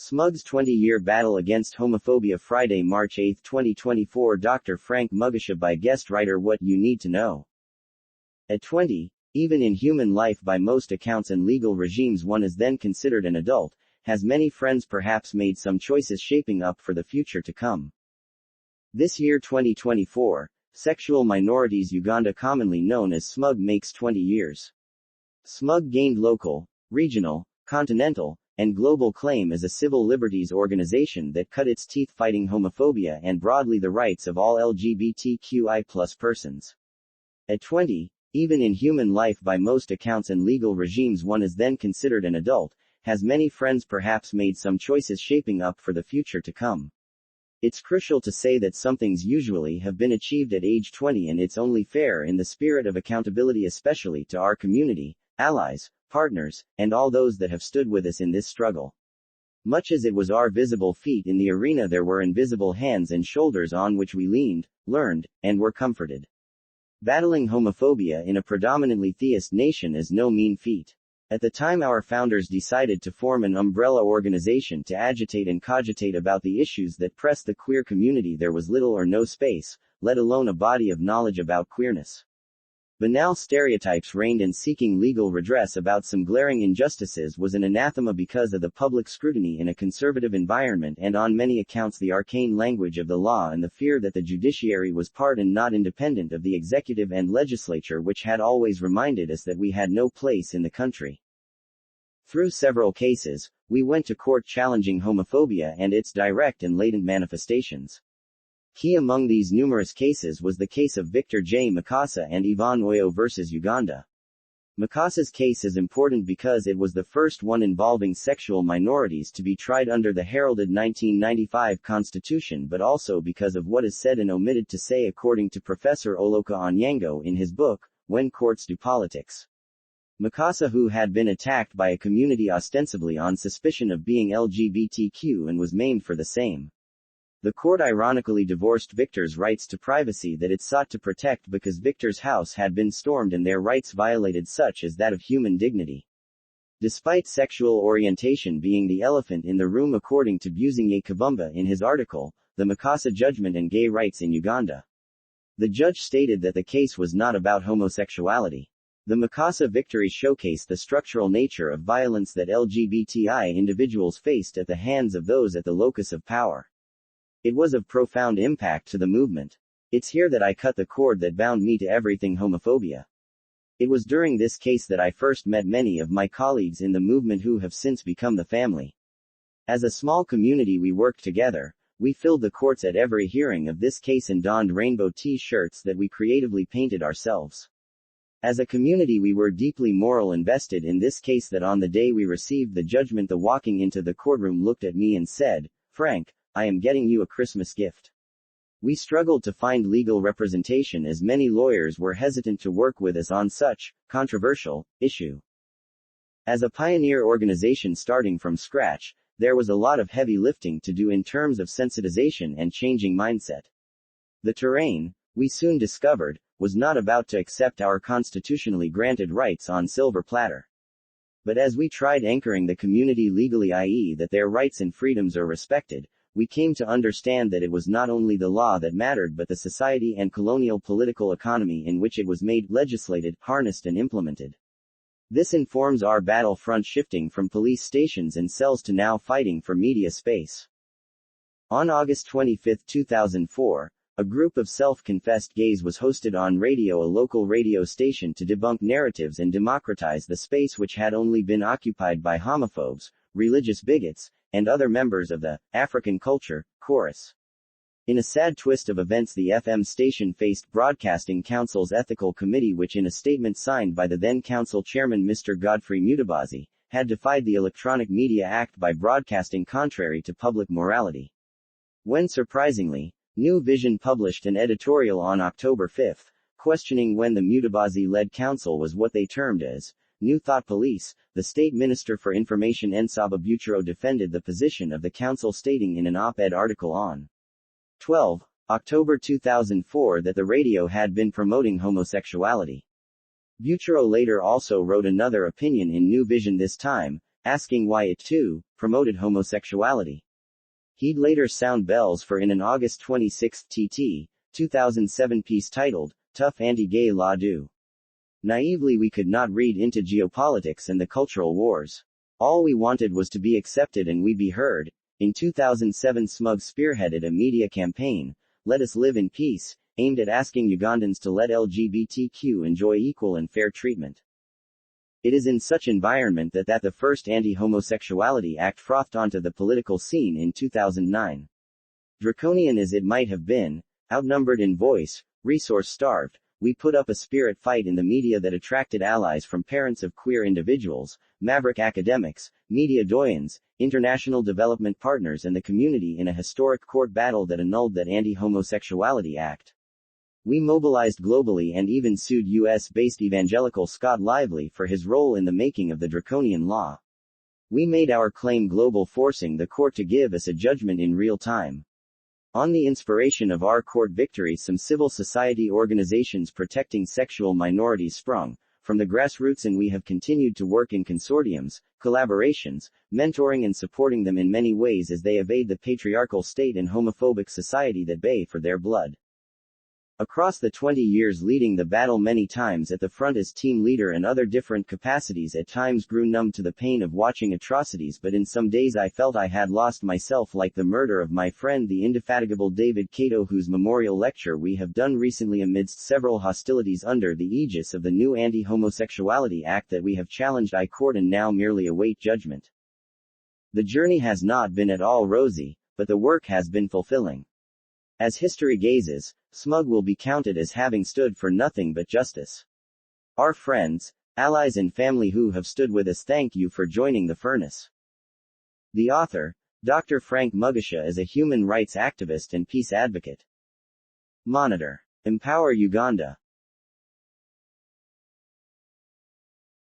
Smug'S 20-year battle against homophobia. Friday, March 8, 2024. Dr. Frank Mugisha by guest writer. What you need to know. At 20, even in human life by most accounts and legal regimes one is then considered an adult, has many friends, perhaps made some choices shaping up for the future to come. This year 2024, Sexual Minorities Uganda, commonly known as Smug, makes 20 years. Smug gained local, regional, continental, and global claim as a civil liberties organization that cut its teeth fighting homophobia and broadly the rights of all LGBTQI+ persons. At 20, even in human life by most accounts and legal regimes one is then considered an adult, has many friends, perhaps made some choices shaping up for the future to come. It's crucial to say that some things usually have been achieved at age 20, and it's only fair in the spirit of accountability, especially to our community, allies, partners, and all those that have stood with us in this struggle. Much as it was our visible feet in the arena, there were invisible hands and shoulders on which we leaned, learned, and were comforted. Battling homophobia in a predominantly theist nation is no mean feat. At the time our founders decided to form an umbrella organization to agitate and cogitate about the issues that press the queer community, there was little or no space, let alone a body of knowledge about queerness. Banal stereotypes reigned, and seeking legal redress about some glaring injustices was an anathema because of the public scrutiny in a conservative environment and on many accounts the arcane language of the law and the fear that the judiciary was part and not independent of the executive and legislature, which had always reminded us that we had no place in the country. Through several cases, we went to court challenging homophobia and its direct and latent manifestations. Key among these numerous cases was the case of Victor J. Mukasa and Yvonne Oyo versus Uganda. Mukasa's case is important because it was the first one involving sexual minorities to be tried under the heralded 1995 Constitution, but also because of what is said and omitted to say, according to Professor Oloka Onyango in his book, When Courts Do Politics. Mukasa, who had been attacked by a community ostensibly on suspicion of being LGBTQ and was maimed for the same. The court ironically divorced Victor's rights to privacy that it sought to protect because Victor's house had been stormed and their rights violated, such as that of human dignity. Despite sexual orientation being the elephant in the room, according to Buzinye Kabumba in his article, The Mukasa Judgment and Gay Rights in Uganda. The judge stated that the case was not about homosexuality. The Mukasa victory showcased the structural nature of violence that LGBTI individuals faced at the hands of those at the locus of power. It was of profound impact to the movement. It's here that I cut the cord that bound me to everything homophobia. It was during this case that I first met many of my colleagues in the movement who have since become the family. As a small community we worked together, we filled the courts at every hearing of this case and donned rainbow t-shirts that we creatively painted ourselves. As a community we were deeply moral invested in this case that on the day we received the judgment the walking into the courtroom looked at me and said, "Frank, I am getting you a Christmas gift." We struggled to find legal representation as many lawyers were hesitant to work with us on such controversial issue. As a pioneer organization starting from scratch, there was a lot of heavy lifting to do in terms of sensitization and changing mindset. The terrain, we soon discovered, was not about to accept our constitutionally granted rights on silver platter. But as we tried anchoring the community legally, i.e., that their rights and freedoms are respected, we came to understand that it was not only the law that mattered but the society and colonial political economy in which it was made, legislated, harnessed and implemented. This informs our battlefront, shifting from police stations and cells to now fighting for media space. On August 25, 2004, a group of self-confessed gays was hosted on radio, a local radio station, to debunk narratives and democratize the space which had only been occupied by homophobes, religious bigots, and other members of the African culture chorus. In a sad twist of events, the FM station faced Broadcasting Council's Ethical Committee, which in a statement signed by the then council chairman Mr. Godfrey Mutabazi, had defied the Electronic Media Act by broadcasting contrary to public morality. When surprisingly, New Vision published an editorial on October 5, questioning when the Mutabazi-led council was what they termed as New Thought Police. The State Minister for Information Nsaba Butero defended the position of the council, stating in an op-ed article on 12 October 2004 that the radio had been promoting homosexuality. Butero later also wrote another opinion in New Vision, this time asking why it, too, promoted homosexuality. He'd later sound bells for in an August 26, 2007 piece titled, Tough Anti-Gay Law Do. Naively we could not read into geopolitics and the cultural wars. All we wanted was to be accepted and we be heard. In 2007 Smug'S spearheaded a media campaign, Let Us Live in Peace, aimed at asking Ugandans to let LGBTQ enjoy equal and fair treatment. It is in such environment that the first Anti-Homosexuality Act frothed onto the political scene in 2009. Draconian as it might have been, outnumbered in voice, resource-starved, we put up a spirit fight in the media that attracted allies from parents of queer individuals, maverick academics, media doyens, international development partners and the community in a historic court battle that annulled that Anti-Homosexuality Act. We mobilized globally and even sued US-based evangelical Scott Lively for his role in the making of the draconian law. We made our claim global, forcing the court to give us a judgment in real time. On the inspiration of our court victory, some civil society organizations protecting sexual minorities sprung from the grassroots, and we have continued to work in consortiums, collaborations, mentoring and supporting them in many ways as they evade the patriarchal state and homophobic society that bay for their blood. Across the 20 years leading the battle, many times at the front as team leader and other different capacities, at times grew numb to the pain of watching atrocities, but in some days I felt I had lost myself, like the murder of my friend the indefatigable David Cato, whose memorial lecture we have done recently amidst several hostilities under the aegis of the new Anti-Homosexuality Act that we have challenged I court and now merely await judgment. The journey has not been at all rosy, but the work has been fulfilling. As history gazes, Smug will be counted as having stood for nothing but justice. Our friends, allies and family who have stood with us, thank you for joining the furnace. The author, Dr. Frank Mugisha, is a human rights activist and peace advocate. Monitor. Empower Uganda.